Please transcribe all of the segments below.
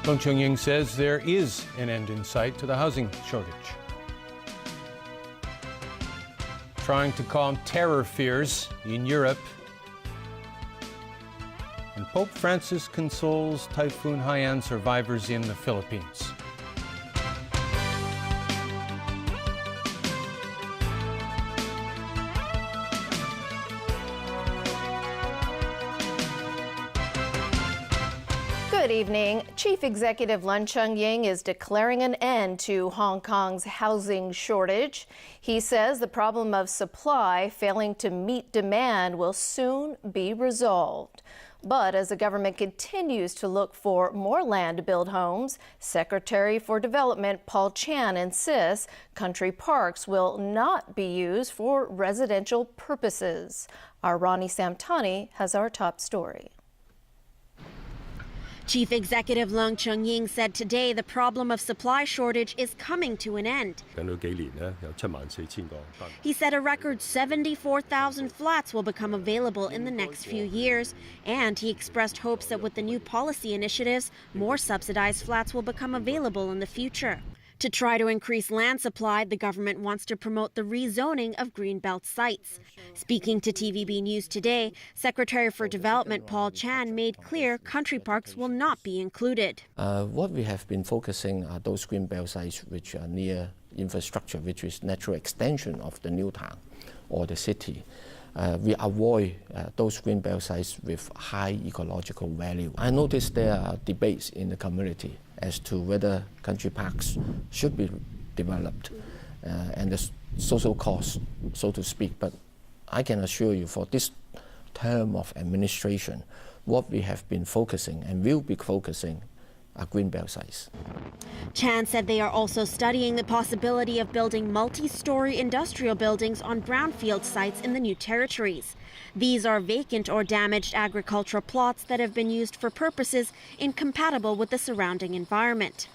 Leung Chun-ying says there is an end in sight to the housing shortage. Trying to calm terror fears in Europe. And Pope Francis consoles Typhoon Haiyan survivors in the Philippines. Good evening. Chief Executive Leung Chun-ying is declaring an end to Hong Kong's housing shortage. He says the problem of supply failing to meet demand will soon be resolved. But as the government continues to look for more land to build homes, Secretary for Development Paul Chan insists country parks will not be used for residential purposes. Our Ronnie Samtani has our top story. Chief Executive Leung Chun-ying said today the problem of supply shortage is coming to an end. He said a record 74,000 flats will become available in the next few years, and he expressed hopes that with the new policy initiatives, more subsidized flats will become available in the future. To try to increase land supply, the government wants to promote the rezoning of greenbelt sites. Speaking to TVB News today, Secretary for Development Paul Chan made clear country parks will not be included. What we have been focusing are those greenbelt sites which are near infrastructure, which is natural extension of the new town or the city. We avoid those greenbelt sites with high ecological value. I noticed there are debates in the community as to whether country parks should be developed and the social cost, so to speak. But I can assure you for this term of administration, what we have been focusing and will be focusing are greenbelt sites. Chan said they are also studying the possibility of building multi-story industrial buildings on brownfield sites in the new territories. These are vacant or damaged agricultural plots that have been used for purposes incompatible with the surrounding environment.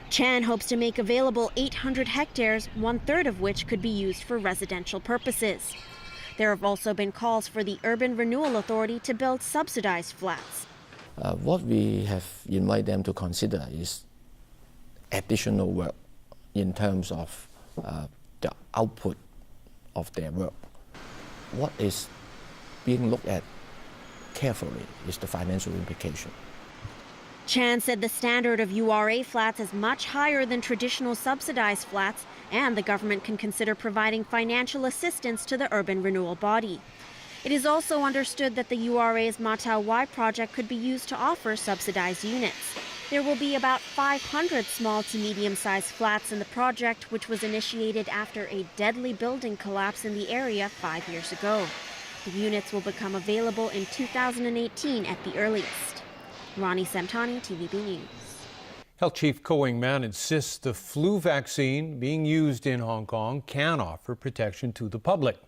Chan hopes to make available 800 hectares, one-third of which could be used for residential purposes. There have also been calls for the Urban Renewal Authority to build subsidized flats. What we have invited them to consider is additional work in terms of the output of their work. What is being looked at carefully is the financial implication. Chan said the standard of URA flats is much higher than traditional subsidized flats, and the government can consider providing financial assistance to the urban renewal body. It is also understood that the URA's Matau Y project could be used to offer subsidized units. There will be about 500 small to medium-sized flats in the project, which was initiated after a deadly building collapse in the area 5 years ago. The units will become available in 2018 at the earliest. Ronnie Samtani, TVB News. Health Chief Ko Wing-man insists the flu vaccine being used in Hong Kong can offer protection to the public.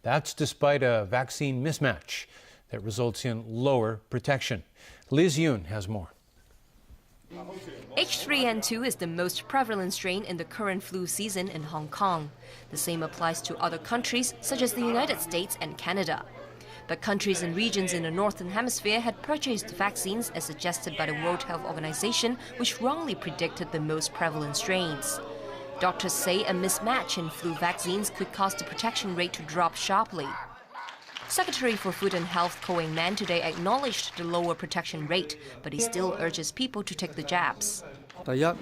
That's despite a vaccine mismatch that results in lower protection. Liz Yoon has more. H3N2 is the most prevalent strain in the current flu season in Hong Kong. The same applies to other countries such as the United States and Canada. But countries and regions in the Northern Hemisphere had purchased vaccines as suggested by the World Health Organization, which wrongly predicted the most prevalent strains. Doctors say a mismatch in flu vaccines could cause the protection rate to drop sharply. Secretary for Food and Health Ko Wing-man today acknowledged the lower protection rate, but he still urges people to take the jabs. The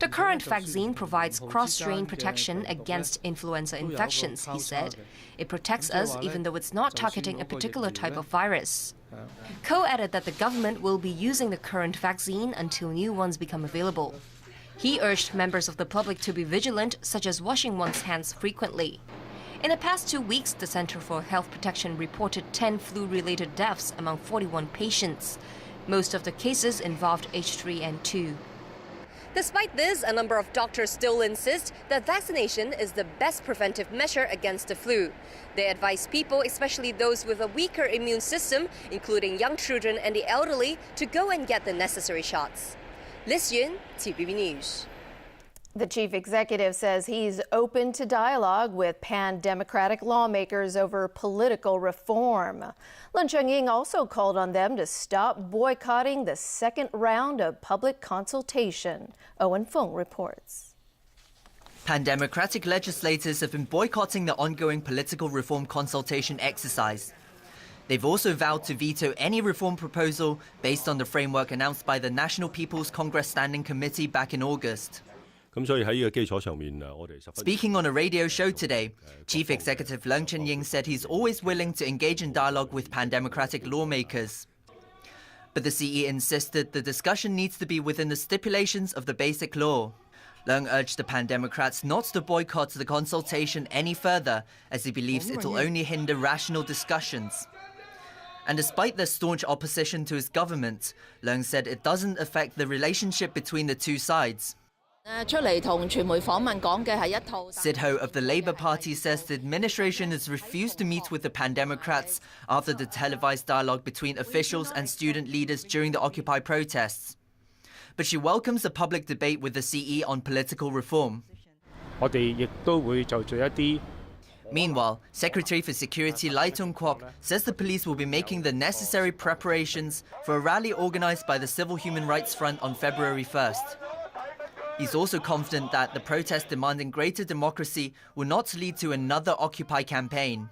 current vaccine provides cross-strain protection against influenza infections, he said. It protects us even though it's not targeting a particular type of virus. Ko added that the government will be using the current vaccine until new ones become available. He urged members of the public to be vigilant, such as washing one's hands frequently. In the past 2 weeks, the Center for Health Protection reported 10 flu-related deaths among 41 patients. Most of the cases involved H3N2. Despite this, a number of doctors still insist that vaccination is the best preventive measure against the flu. They advise people, especially those with a weaker immune system, including young children and the elderly, to go and get the necessary shots. Liz Yun, TVB News. The chief executive says he's open to dialogue with pan-democratic lawmakers over political reform. Leung Chun-ying also called on them to stop boycotting the second round of public consultation. Owen Fung reports. Pan-democratic legislators have been boycotting the ongoing political reform consultation exercise. They've also vowed to veto any reform proposal based on the framework announced by the National People's Congress Standing Committee back in August. Speaking on a radio show today, Chief Executive Leung Chun-ying said he's always willing to engage in dialogue with pan-democratic lawmakers. But the CE insisted the discussion needs to be within the stipulations of the Basic Law. Leung urged the pan-democrats not to boycott the consultation any further, as he believes it will only hinder rational discussions. And despite their staunch opposition to his government, Leung said it doesn't affect the relationship between the two sides. Sid Ho of the Labour Party says the administration has refused to meet with the pan-democrats after the televised dialogue between officials and student leaders during the Occupy protests. But she welcomes a public debate with the CE on political reform. Meanwhile, Secretary for Security Lai Tung-kwok says the police will be making the necessary preparations for a rally organised by the Civil Human Rights Front on February 1st. He's also confident that the protest demanding greater democracy will not lead to another Occupy campaign.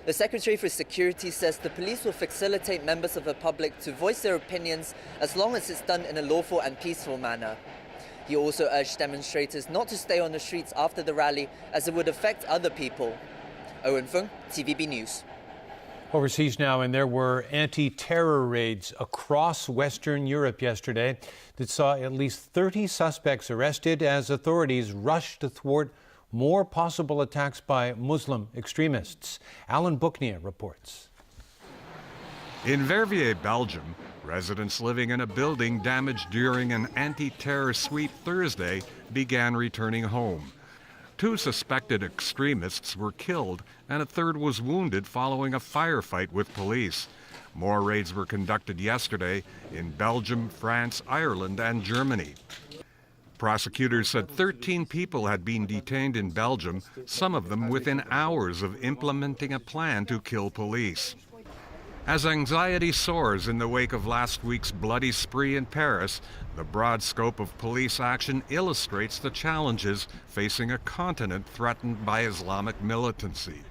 The Secretary for Security says the police will facilitate members of the public to voice their opinions as long as it's done in a lawful and peaceful manner. He also urged demonstrators not to stay on the streets after the rally as it would affect other people. Owen Fung, TVB News. Overseas now, and there were anti-terror raids across Western Europe yesterday that saw at least 30 suspects arrested as authorities rushed to thwart more possible attacks by Muslim extremists. Alan Booknia reports. In Verviers, Belgium, residents living in a building damaged during an anti-terror sweep Thursday began returning home. 2 suspected extremists were killed and a third was wounded following a firefight with police. More raids were conducted yesterday in Belgium, France, Ireland, and Germany. Prosecutors said 13 people had been detained in Belgium, some of them within hours of implementing a plan to kill police. As anxiety soars in the wake of last week's bloody spree in Paris, the broad scope of police action illustrates the challenges facing a continent threatened by Islamic militancy.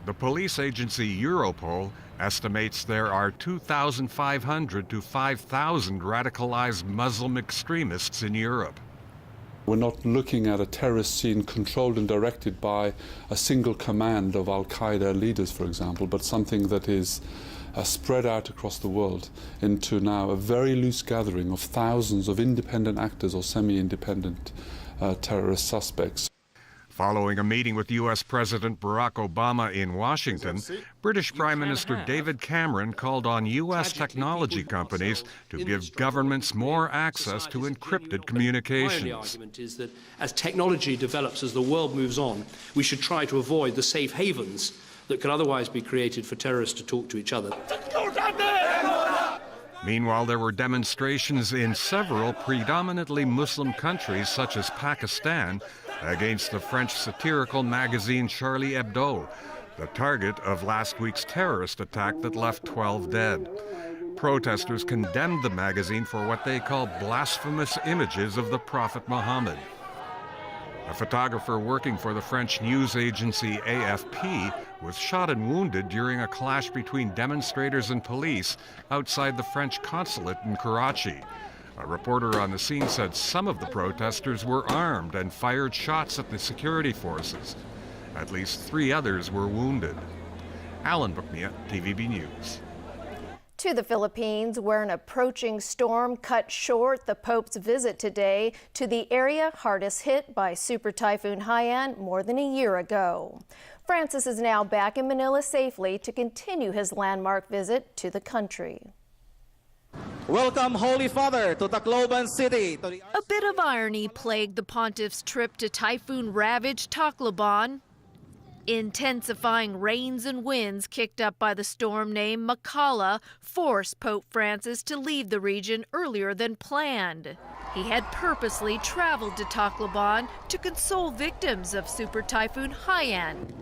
The police agency Europol estimates there are 2,500 to 5,000 radicalized Muslim extremists in Europe. We're not looking at a terrorist scene controlled and directed by a single command of al-Qaeda leaders, for example, but something that is spread out across the world into now a very loose gathering of thousands of independent actors or semi-independent terrorist suspects. Following a meeting with U.S. President Barack Obama in Washington, British Prime Minister David Cameron called on U.S. technology companies to give governments more access to encrypted communications. The argument is that as technology develops, as the world moves on, we should try to avoid the safe havens that could otherwise be created for terrorists to talk to each other. Meanwhile, there were demonstrations in several predominantly Muslim countries, such as Pakistan, against the French satirical magazine Charlie Hebdo, the target of last week's terrorist attack that left 12 dead. Protesters condemned the magazine for what they call blasphemous images of the Prophet Muhammad. A photographer working for the French news agency AFP was shot and wounded during a clash between demonstrators and police outside the French consulate in Karachi. A reporter on the scene said some of the protesters were armed and fired shots at the security forces. At least 3 others were wounded. Alan Booknia, TVB News. To the Philippines, where an approaching storm cut short the Pope's visit today to the area hardest hit by Super Typhoon Haiyan more than a year ago. Francis is now back in Manila safely to continue his landmark visit to the country. Welcome, Holy Father, to Tacloban City. A bit of irony plagued the pontiff's trip to typhoon-ravaged Tacloban. Intensifying rains and winds kicked up by the storm named Makala forced Pope Francis to leave the region earlier than planned. He had purposely traveled to Tacloban to console victims of Super Typhoon Haiyan.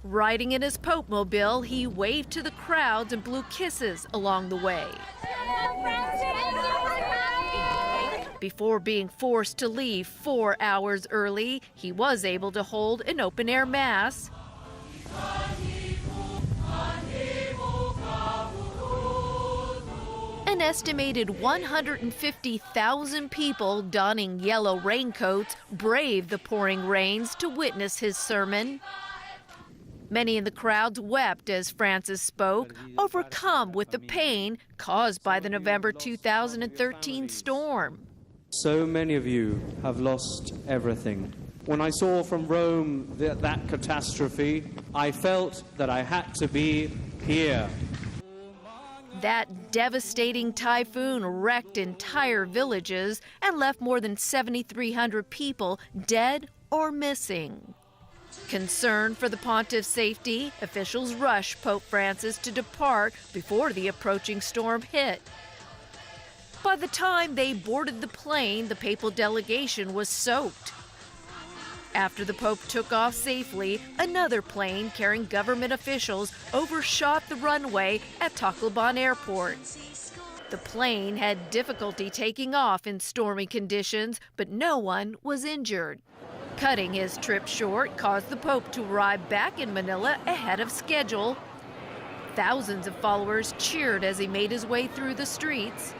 Riding in his Pope-mobile, he waved to the crowds and blew kisses along the way. Before being forced to leave 4 hours early, he was able to hold an open-air mass. An estimated 150,000 people donning yellow raincoats braved the pouring rains to witness his sermon. Many in the crowds wept as Francis spoke, overcome with the pain caused by the November 2013 storm. So many of you have lost everything. When I saw from Rome that catastrophe, I felt that I had to be here. That devastating typhoon wrecked entire villages and left more than 7,300 people dead or missing. Concerned for the pontiff's safety, officials rushed Pope Francis to depart before the approaching storm hit. By the time they boarded the plane, the papal delegation was soaked. After the Pope took off safely, another plane carrying government officials overshot the runway at Tacloban Airport. The plane had difficulty taking off in stormy conditions, but no one was injured. Cutting his trip short caused the Pope to arrive back in Manila ahead of schedule. Thousands of followers cheered as he made his way through the streets.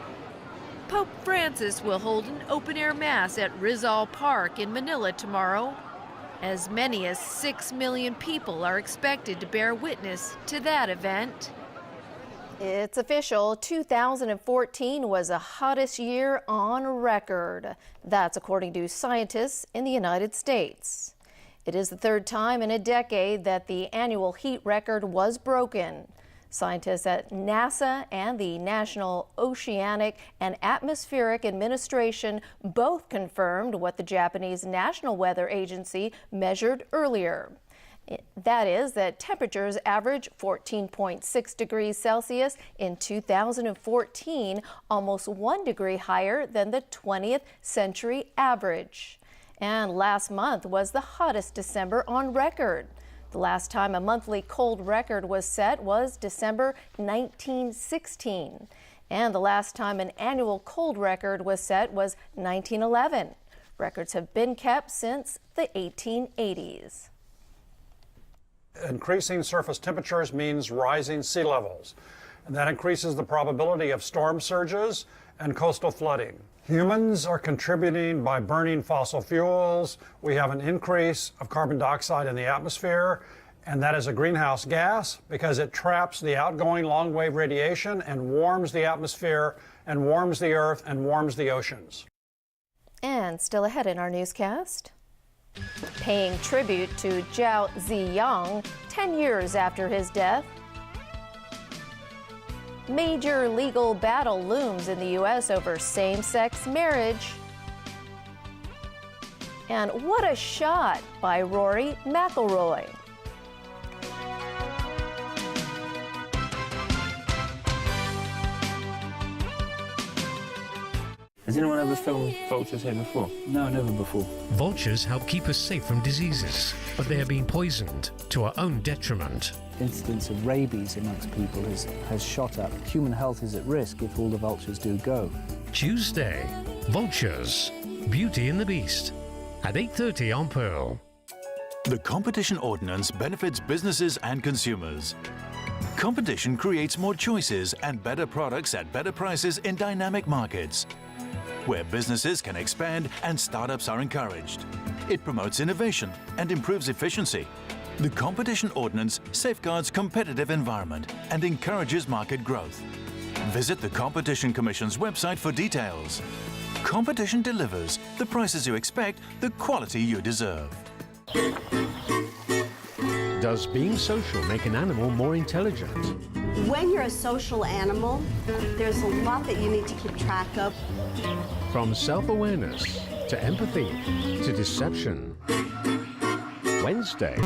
Pope Francis will hold an open-air mass at Rizal Park in Manila tomorrow. As many as 6 million people are expected to bear witness to that event. It's official, 2014 was the hottest year on record. That's according to scientists in the United States. It is the third time in a decade that the annual heat record was broken. Scientists at NASA and the National Oceanic and Atmospheric Administration both confirmed what the Japanese National Weather Agency measured earlier. That is that temperatures averaged 14.6 degrees Celsius in 2014, almost 1 degree higher than the 20th century average. And last month was the hottest December on record. The last time a monthly cold record was set was December 1916. And the last time an annual cold record was set was 1911. Records have been kept since the 1880s. Increasing surface temperatures means rising sea levels, and that increases the probability of storm surges and coastal flooding. Humans are contributing by burning fossil fuels. We have an increase of carbon dioxide in the atmosphere, and that is a greenhouse gas because it traps the outgoing long-wave radiation and warms the atmosphere and warms the earth and warms the oceans. And still ahead in our newscast, paying tribute to Zhao Ziyang 10 years after his death. Major legal battle looms in the U.S. over same-sex marriage. And what a shot by Rory McIlroy. Has anyone ever filmed vultures here before? No, never before. Vultures help keep us safe from diseases, but they are being poisoned to our own detriment. Incidence of rabies amongst people has shot up. Human health is at risk if all the vultures do go. Tuesday, Vultures, Beauty and the Beast, at 8:30 on Pearl. The competition ordinance benefits businesses and consumers. Competition creates more choices and better products at better prices in dynamic markets, where businesses can expand and startups are encouraged. It promotes innovation and improves efficiency. The competition ordinance safeguards competitive environment and encourages market growth. Visit the Competition Commission's website for details. Competition delivers the prices you expect, the quality you deserve. Does being social make an animal more intelligent? When you're a social animal, there's a lot that you need to keep track of. From self-awareness to empathy to deception. Wednesday.